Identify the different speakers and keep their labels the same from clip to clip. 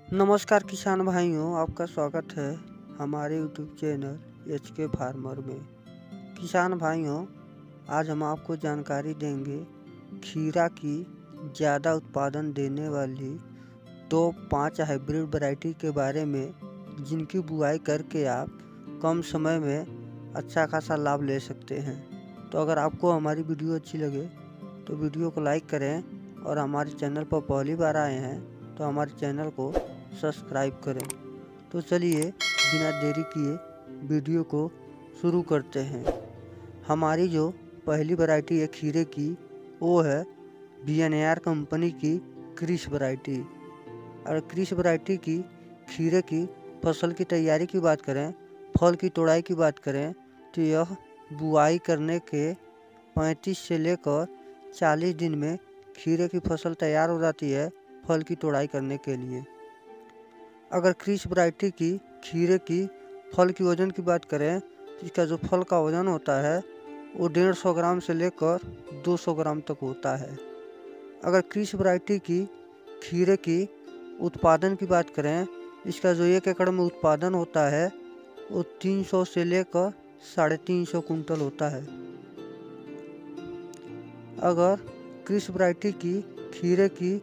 Speaker 1: नमस्कार किसान भाइयों, आपका स्वागत है हमारे यूट्यूब चैनल एचके फार्मर में। किसान भाइयों, आज हम आपको जानकारी देंगे खीरा की ज़्यादा उत्पादन देने वाली टॉप 5 हाइब्रिड वैरायटी के बारे में, जिनकी बुआई करके आप कम समय में अच्छा खासा लाभ ले सकते हैं। तो अगर आपको हमारी वीडियो अच्छी लगे तो वीडियो को लाइक करें और हमारे चैनल पर पहली बार आए हैं तो हमारे चैनल को सब्सक्राइब करें। तो चलिए बिना देरी किए वीडियो को शुरू करते हैं। हमारी जो पहली वैरायटी है खीरे की, वो है BNR कंपनी की क्रिस वैरायटी। और क्रिस वैरायटी की खीरे की फसल की तैयारी की बात करें, फल की तोड़ाई की बात करें, तो यह बुआई करने के 35 से लेकर 40 दिन में खीरे की फसल तैयार हो जाती है फल की तोड़ाई करने के लिए। अगर क्रिस वैरायटी की खीरे की फल की वज़न की बात करें तो इसका जो फल का वज़न होता है वो 150 ग्राम से लेकर 200 ग्राम तक होता है। अगर क्रिस वैरायटी की खीरे की उत्पादन की बात करें, इसका जो 1 एकड़ में उत्पादन होता है वो 300 से लेकर 350 कुंटल होता है। अगर क्रिस वैरायटी की खीरे की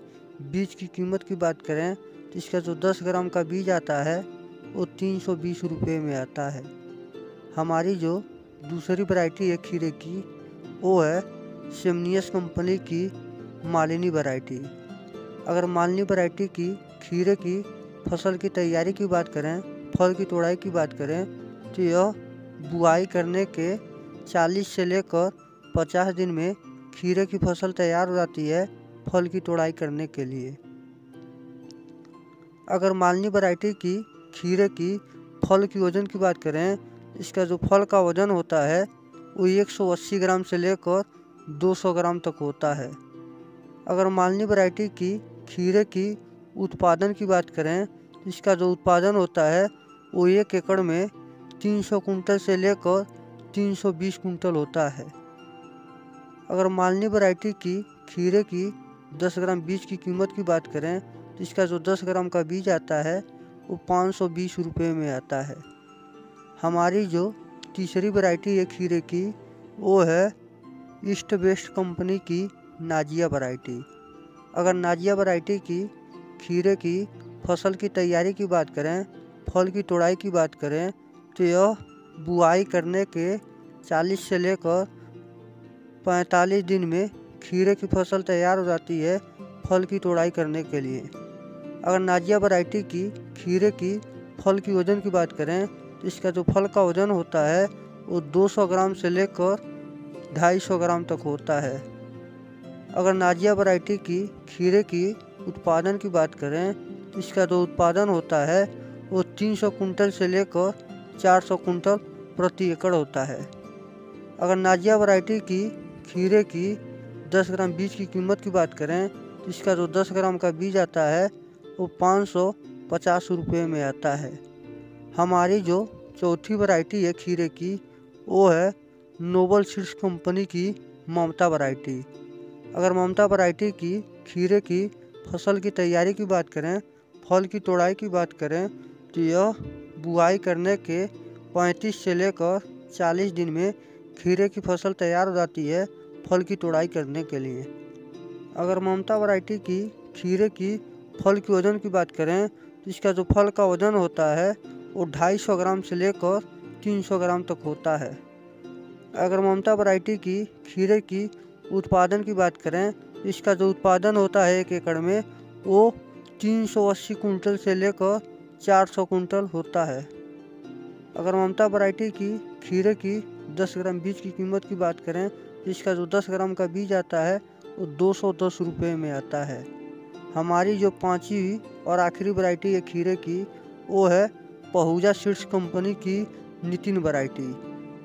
Speaker 1: बीज की कीमत की बात करें तो इसका जो 10 ग्राम का बीज आता है वो 320 रुपये में आता है। हमारी जो दूसरी वैरायटी है खीरे की, वो है सेमनियस कंपनी की मालिनी वैरायटी। अगर मालिनी वैरायटी की खीरे की फसल की तैयारी की बात करें, फल की तोड़ाई की बात करें, तो यह बुआई करने के 40 से लेकर 50 दिन में खीरे की फसल तैयार हो जाती है फल की तोड़ाई करने के लिए। अगर मालिनी वैरायटी की खीरे की फल की वज़न की बात करें, इसका जो फल का वज़न होता है वो 180 ग्राम से लेकर 200 ग्राम तक होता है। अगर मालिनी वैरायटी की खीरे की उत्पादन की बात करें, इसका जो उत्पादन होता है वो 1 एकड़ में 300 कुंटल से लेकर 320 कुंटल होता है। अगर मालिनी वैरायटी की खीरे की 10 ग्राम बीज की कीमत की बात करें तो इसका जो 10 ग्राम का बीज आता है वो 520 रुपये में आता है। हमारी जो तीसरी वैरायटी है खीरे की, वो है ईस्ट वेस्ट कंपनी की नाजिया वैरायटी। अगर नाजिया वैरायटी की खीरे की फसल की तैयारी की बात करें, फल की तोड़ाई की बात करें, तो यह बुआई करने के 40 से लेकर 45 दिन में खीरे की फसल तैयार हो जाती है फल की तोड़ाई करने के लिए। अगर नाजिया वैरायटी की खीरे की फल की वज़न की बात करें तो इसका जो फल का वज़न होता है वो 200 ग्राम से लेकर 250 ग्राम तक होता है। अगर नाजिया वैरायटी की खीरे की उत्पादन की बात करें तो इसका जो उत्पादन होता है वो 300 कुंटल से लेकर 400 कुंटल प्रति एकड़ होता है। अगर नाजिया वैरायटी की खीरे की 10 ग्राम बीज की कीमत की बात करें तो इसका जो 10 ग्राम का बीज आता है वो 550 रुपये में आता है। हमारी जो चौथी वैरायटी है खीरे की, वो है नोबल सीड्स कंपनी की ममता वैरायटी। अगर ममता वैरायटी की खीरे की फसल की तैयारी की बात करें, फल की तोड़ाई की बात करें, तो यह बुआई करने के 35 से लेकर 40 दिन में खीरे की फसल तैयार हो जाती है फल की तोड़ाई करने के लिए। अगर ममता वैरायटी की खीरे की फल की वज़न की बात करें तो इसका जो फल का वज़न होता है वो 250 ग्राम से लेकर 300 ग्राम तक होता है। अगर ममता वैरायटी की खीरे की उत्पादन की बात करें तो इसका जो उत्पादन होता है 1 एकड़ में वो 380 कुंटल से लेकर 400 कुंटल होता है। अगर ममता वैरायटी की खीरे की 10 ग्राम बीज की कीमत की बात करें तो इसका जो 10 ग्राम का बीज आता है वो 210 रुपये में आता है। हमारी जो पांचवी और आखिरी वैरायटी है खीरे की, वो है पहूजा सीड्स कंपनी की नितिन वैरायटी।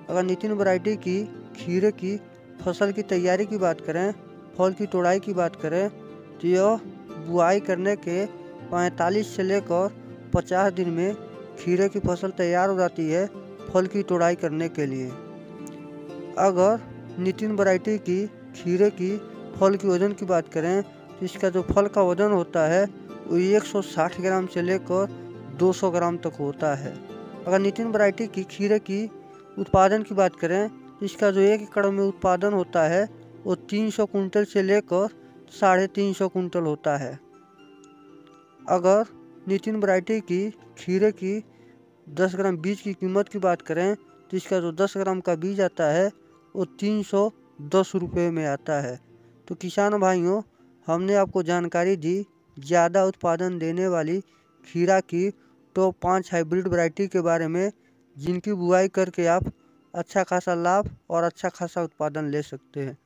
Speaker 1: अगर नितिन वैरायटी की खीरे की फसल की तैयारी की बात करें, फल की तोड़ाई की बात करें, तो यह बुआई करने के 45 से लेकर 50 दिन में खीरे की फसल तैयार हो जाती है फल की तोड़ाई करने के लिए। अगर नितिन वैरायटी की खीरे की फल की वज़न की बात करें तो इसका जो फल का वज़न होता है वो 160 ग्राम से लेकर 200 ग्राम तक होता है। अगर नितिन वैरायटी की खीरे की उत्पादन की बात करें तो इसका जो 1 एकड़ में उत्पादन होता है वो 300 कुंटल से लेकर 350 कुंटल होता है। अगर नितिन वैरायटी की खीरे की 10 ग्राम बीज की कीमत की बात करें तो इसका जो 10 ग्राम का बीज आता है वो 310 रुपये में आता है। तो किसान भाइयों, हमने आपको जानकारी दी ज़्यादा उत्पादन देने वाली खीरा की टॉप 5 हाइब्रिड वैरायटी के बारे में, जिनकी बुआई करके आप अच्छा खासा लाभ और अच्छा खासा उत्पादन ले सकते हैं।